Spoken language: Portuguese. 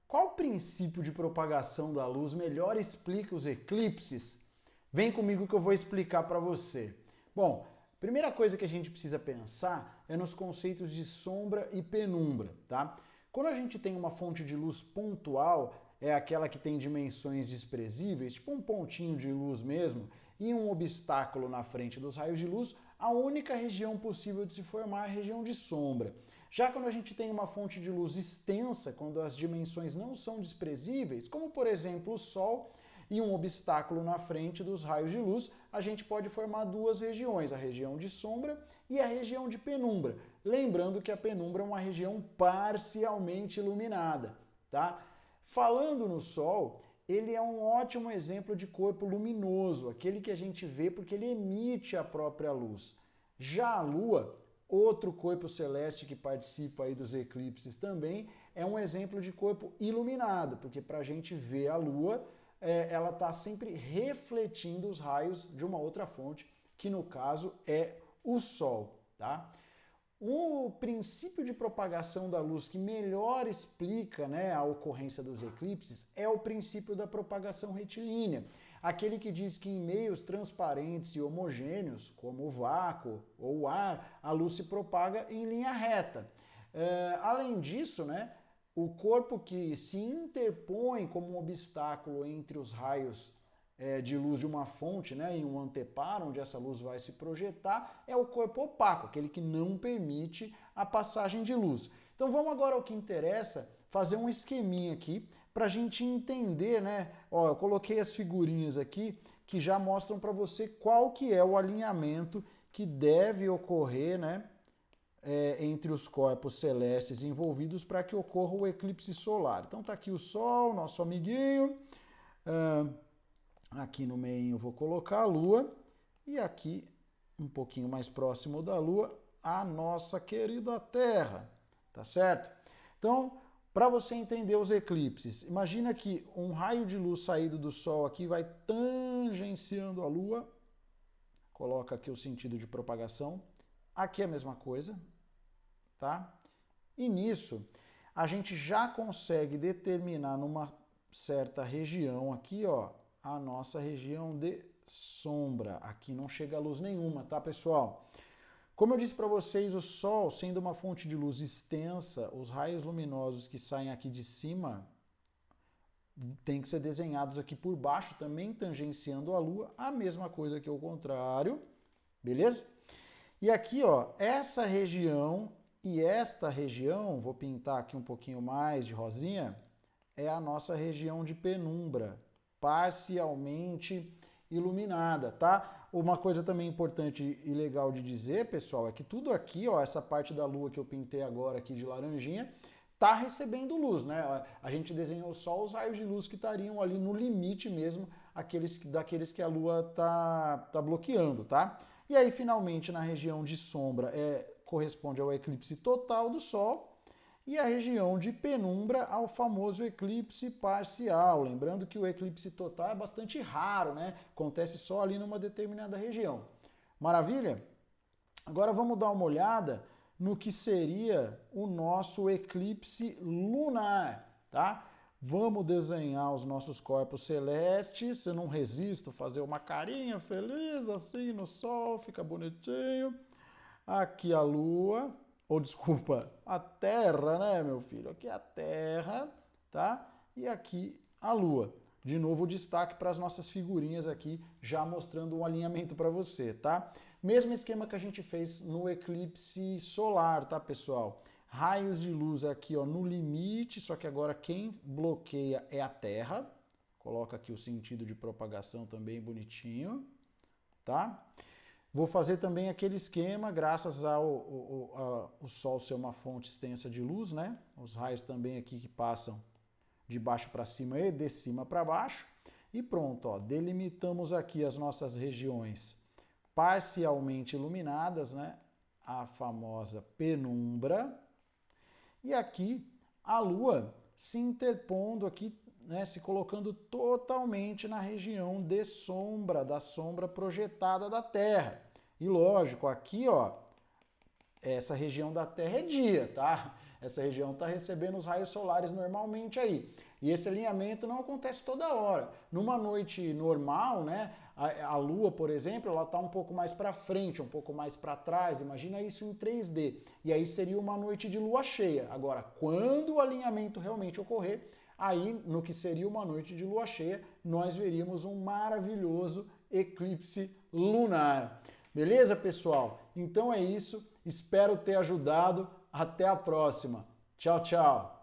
qual o princípio de propagação da luz melhor explica os eclipses? Vem comigo que eu vou explicar para você. Bom, primeira coisa que a gente precisa pensar é nos conceitos de sombra e penumbra, tá? Quando a gente tem uma fonte de luz pontual, é aquela que tem dimensões desprezíveis, tipo um pontinho de luz mesmo, e um obstáculo na frente dos raios de luz, a única região possível de se formar é a região de sombra. Já quando a gente tem uma fonte de luz extensa, quando as dimensões não são desprezíveis, como por exemplo o Sol, e um obstáculo na frente dos raios de luz, a gente pode formar duas regiões, a região de sombra e a região de penumbra. Lembrando que a penumbra é uma região parcialmente iluminada, tá? Falando no Sol, ele é um ótimo exemplo de corpo luminoso, aquele que a gente vê porque ele emite a própria luz. Já a Lua, outro corpo celeste que participa aí dos eclipses também, é um exemplo de corpo iluminado, porque para a gente ver a Lua, ela está sempre refletindo os raios de uma outra fonte, que no caso é o Sol, tá? O princípio de propagação da luz que melhor explica, né, a ocorrência dos eclipses é o princípio da propagação retilínea, aquele que diz que em meios transparentes e homogêneos, como o vácuo ou o ar, a luz se propaga em linha reta. Além disso, né, o corpo que se interpõe como um obstáculo entre os raios de luz de uma fonte, né, em um anteparo, onde essa luz vai se projetar, é o corpo opaco, aquele que não permite a passagem de luz. Então vamos agora ao que interessa, fazer um esqueminha aqui para a gente entender, né? Ó, eu coloquei as figurinhas aqui que já mostram para você qual que é o alinhamento que deve ocorrer, né, entre os corpos celestes envolvidos para que ocorra o eclipse solar. Então tá aqui o Sol, nosso amiguinho. Aqui no meio eu vou colocar a Lua e aqui, um pouquinho mais próximo da Lua, a nossa querida Terra, tá certo? Então, para você entender os eclipses, imagina que um raio de luz saído do Sol aqui vai tangenciando a Lua, coloca aqui o sentido de propagação, aqui é a mesma coisa, tá? E nisso, a gente já consegue determinar numa certa região aqui, ó, a nossa região de sombra. Aqui não chega luz nenhuma, tá, pessoal? Como eu disse para vocês, o Sol, sendo uma fonte de luz extensa, os raios luminosos que saem aqui de cima tem que ser desenhados aqui por baixo, também tangenciando a Lua, a mesma coisa que o contrário, beleza? E aqui, ó, essa região e esta região, vou pintar aqui um pouquinho mais de rosinha, é a nossa região de penumbra, parcialmente iluminada, tá? Uma coisa também importante e legal de dizer, pessoal, é que tudo aqui, ó, essa parte da Lua que eu pintei agora aqui de laranjinha, tá recebendo luz, né? A gente desenhou só os raios de luz que estariam ali no limite mesmo, daqueles que a Lua tá bloqueando, tá? E aí, finalmente, na região de sombra, corresponde ao eclipse total do Sol, e a região de penumbra ao famoso eclipse parcial. Lembrando que o eclipse total é bastante raro, né? Acontece só ali numa determinada região. Maravilha? Agora vamos dar uma olhada no que seria o nosso eclipse lunar, tá? Vamos desenhar os nossos corpos celestes. Eu não resisto a fazer uma carinha feliz assim no Sol, fica bonitinho. Aqui a Lua, ou desculpa, a Terra, né, meu filho? Aqui a Terra, tá? E aqui a Lua. De novo, destaque para as nossas figurinhas aqui, já mostrando um alinhamento para você, tá? Mesmo esquema que a gente fez no eclipse solar, tá, pessoal? Raios de luz aqui, ó, no limite, só que agora quem bloqueia é a Terra. Coloca aqui o sentido de propagação também bonitinho, tá? Vou fazer também aquele esquema, graças ao Sol ser uma fonte extensa de luz, né? Os raios também aqui que passam de baixo para cima e de cima para baixo. E pronto, ó, delimitamos aqui as nossas regiões parcialmente iluminadas, né? A famosa penumbra. E aqui a Lua se interpondo aqui, né, se colocando totalmente na região de sombra, da sombra projetada da Terra. E lógico, aqui, ó, essa região da Terra é dia, tá? essa região está recebendo os raios solares normalmente aí. E esse alinhamento não acontece toda hora. Numa noite normal, né, a Lua, por exemplo, ela está um pouco mais para frente, um pouco mais para trás. Imagina isso em 3D. E aí seria uma noite de lua cheia. Agora, quando o alinhamento realmente ocorrer, aí no que seria uma noite de lua cheia, nós veríamos um maravilhoso eclipse lunar. Beleza, pessoal? Então é isso. Espero ter ajudado. Até a próxima. Tchau, tchau.